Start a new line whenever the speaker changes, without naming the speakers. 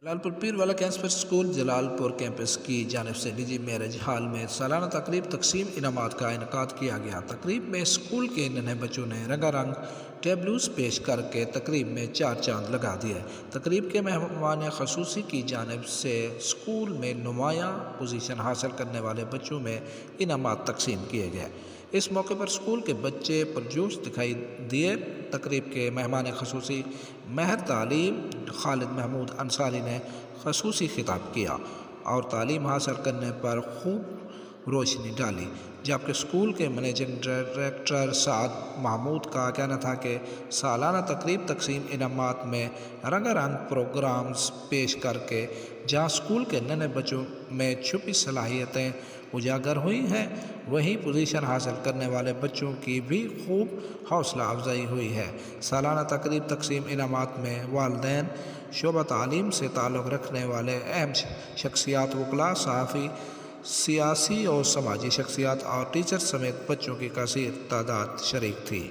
جلال پور پیر والا cancer school جلال پور کیمپس کی جانب سے نجی میرج ہال میں سالانہ تقریب تقسیم انعامات کا انعقاد کیا گیا۔ تقریب میں اسکول کے ننھے بچوں نے رنگا رنگ ٹیبلوز پیش کر کے تقریب میں چار چاند لگا دیے۔ تقریب کے مہمان خصوصی کی جانب سے اسکول میں نمایاں پوزیشن حاصل کرنے والے بچوں میں انعامات تقسیم کیے گئے۔ اس موقع پر اسکول کے بچے پرجوش دکھائی دیے۔ تقریب کے مہمان خصوصی ماہر تعلیم خالد محمود انصاری نے خصوصی خطاب کیا اور تعلیم حاصل کرنے پر خوب روشنی ڈالی، جبکہ اسکول کے منیجنگ ڈائریکٹر سعد محمود کا کہنا تھا کہ سالانہ تقریب تقسیم انعامات میں رنگا رنگ پروگرامز پیش کر کے جہاں اسکول کے ننھے بچوں میں چھپی صلاحیتیں اجاگر ہوئی ہیں، وہیں پوزیشن حاصل کرنے والے بچوں کی بھی خوب حوصلہ افزائی ہوئی ہے۔ سالانہ تقریب تقسیم انعامات میں والدین، شعبہ تعلیم سے تعلق رکھنے والے اہم شخصیات، وکلاء، صحافی، سیاسی اور سماجی شخصیات اور ٹیچر سمیت بچوں کی کثیر تعداد شریک تھی۔